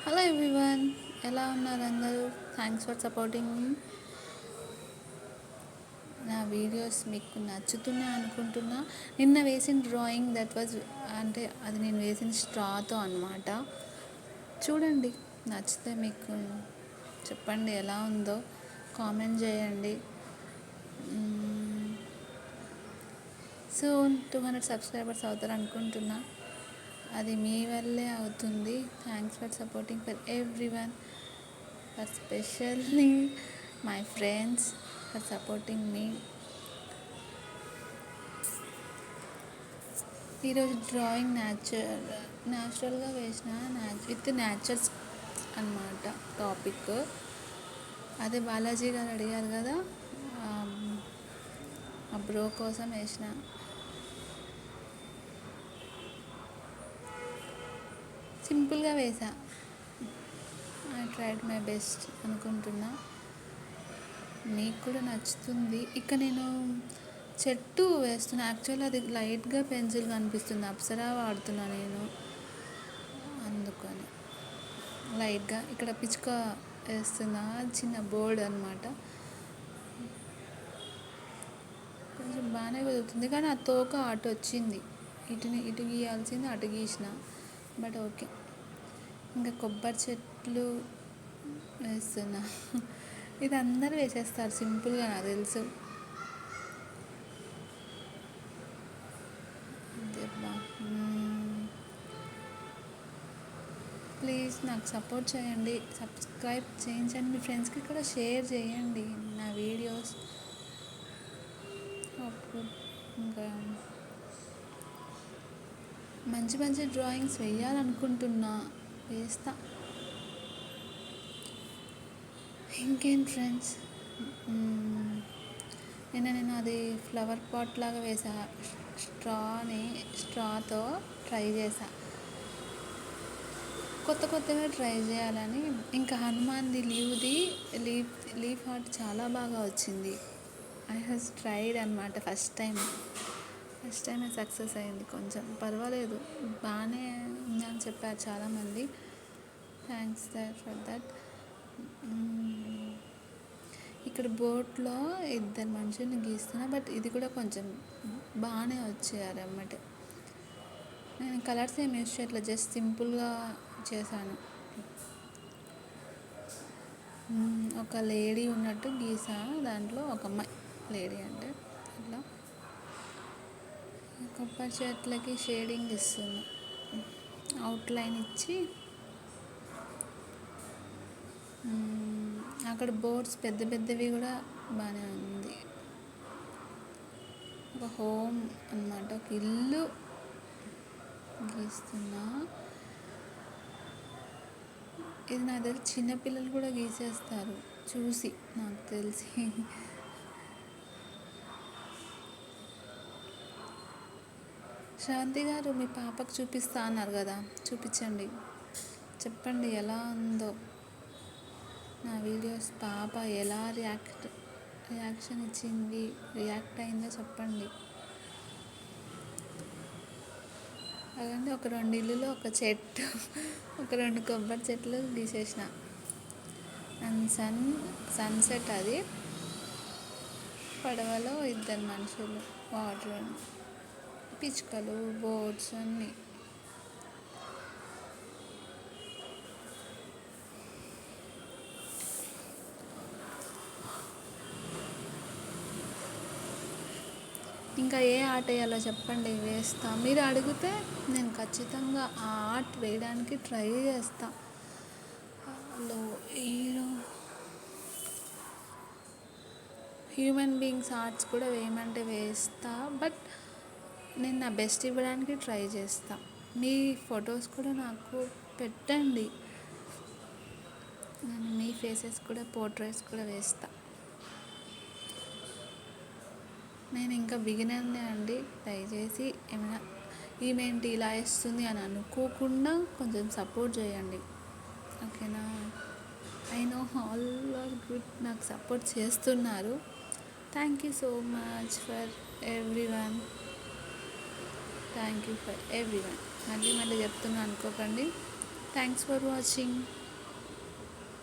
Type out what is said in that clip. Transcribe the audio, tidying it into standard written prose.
Hello everyone, ఎలా ఉన్నారు అందరూ? థ్యాంక్స్ ఫర్ సపోర్టింగ్ మీ. నా వీడియోస్ మీకు నచ్చుతున్నాయి అనుకుంటున్నా. నిన్న వేసిన డ్రాయింగ్ అంటే అది నేను వేసిన స్ట్రాతో అనమాట. చూడండి, నచ్చితే మీకు చెప్పండి ఎలా ఉందో, కామెంట్ చేయండి. సో 200 సబ్స్క్రైబర్స్ అవుతారు అనుకుంటున్నా. అది మీ వల్లే అవుతుంది. Thanks for supporting for everyone, especially my friends for supporting me. ఈరోజు డ్రాయింగ్ న్యాచురల్గా వేసిన విత్ న్యాచర్స్ అన్నమాట టాపిక్. అదే బాలాజీ గారు అడిగారు కదా, ఆ బ్రో కోసం వేసిన. సింపుల్గా వేసా. ఐ ట్రైడ్ మై బెస్ట్ అనుకుంటున్నా. మీకు కూడా నచ్చుతుంది. ఇక నేను చెట్టు వేస్తున్నా. యాక్చువల్లీ అది లైట్గా పెన్సిల్ కనిపిస్తుంది, అప్సరా వాడుతున్నా నేను, అందుకని లైట్గా ఇక్కడ పిచ్చుక వేస్తున్నా. చిన్న బోర్డ్ అనమాట, కొంచెం బాగానే కుదురుతుంది. కానీ ఆ తోక అటు వచ్చింది, ఇటు గీయాల్సింది అటు గీసిన, బట్ ఓకే. ఇంకా కొబ్బరి చెట్లు వేస్తున్నా. ఇది అందరూ వేసేస్తారు సింపుల్గా, నాకు తెలుసు. ప్లీజ్ నాకు సపోర్ట్ చేయండి, సబ్స్క్రైబ్ చేయించండి, మీ ఫ్రెండ్స్కి కూడా షేర్ చేయండి నా వీడియోస్. ఇంకా మంచి మంచి డ్రాయింగ్స్ వేయాలనుకుంటున్నా, వేస్తా. ఇంకేం ఫ్రెండ్స్, నేను అది ఫ్లవర్ పాట్ లాగా వేసా. స్ట్రాతో ట్రై చేసా, కొత్తగా ట్రై చేయాలని. ఇంకా హనుమాన్ది లీఫ్ హార్ట్ చాలా బాగా వచ్చింది. ఐ హ్యాస్ ట్రైడ్ అనమాట. ఫస్ట్ టైమే సక్సెస్ అయింది. కొంచెం పర్వాలేదు, బాగానే ఉందని చెప్పారు చాలామంది. Thanks for that. ఇక్కడ బోట్లో 2 మనుషుల్ని గీస్తున్నా, బట్ ఇది కూడా కొంచెం బాగానే వచ్చారు అన్నమాట. నేను కలర్స్ ఏం యూస్ చేయట్లేదు, జస్ట్ సింపుల్గా చేశాను. ఒక లేడీ ఉన్నట్టు గీసా, దాంట్లో ఒక అమ్మాయి లేడీ అంటే అట్లా. కొబ్బరి చెట్లకి షేడింగ్ ఇస్తున్నా, అవుట్లైన్ ఇచ్చి. అక్కడ బోర్డ్స్ పెద్దవి కూడా బాగానే ఉంది. ఒక హోమ్ అన్నమాట, ఒక ఇల్లు గీస్తున్నా. ఇది నా దగ్గర చిన్నపిల్లలు కూడా గీసేస్తారు చూసి, నాకు తెలిసి. శాంతి గారు, మీ పాపకు చూపిస్తా అన్నారు కదా, చూపించండి, చెప్పండి ఎలా ఉందో నా వీడియోస్. పాప ఎలా రియాక్షన్ ఇచ్చింది, రియాక్ట్ అయిందో చెప్పండి. అలాగే ఒక 2 ఇల్లులు, ఒక చెట్టు, ఒక 2 కొబ్బరి చెట్లు గీసేసిన. అండ్ సన్సెట్ అది. పడవలో 2 మనుషులు, వాటర్, పిచ్చుకలు, బోట్స్ అన్నీ. ఇంకా ఏ ఆర్ట్ వేయాలో చెప్పండి, వేస్తా. మీరు అడిగితే నేను ఖచ్చితంగా ఆ ఆర్ట్ వేయడానికి ట్రై చేస్తా. హ్యూమన్ బీయింగ్స్ ఆర్ట్స్ కూడా వేయమంటే వేస్తా, బట్ నేను నా బెస్ట్ ఇవ్వడానికి ట్రై చేస్తా. మీ ఫొటోస్ కూడా నాకు పెట్టండి, నేను మీ ఫేసెస్ కూడా, పోర్ట్రేట్స్ కూడా వేస్తా. నేను ఇంకా బిగినర్నే అండి, దయచేసి ఏమైనా ఈమెంటి ఇలా వేస్తుంది అని అనుకోకుండా కొంచెం సపోర్ట్ చేయండి, ఓకేనా? I know all are good, నాకు సపోర్ట్ చేస్తున్నారు. Thank you so much for everyone. Thank you for everyone. మళ్ళీ చెప్తున్నా అనుకోకండి. Thanks for watching.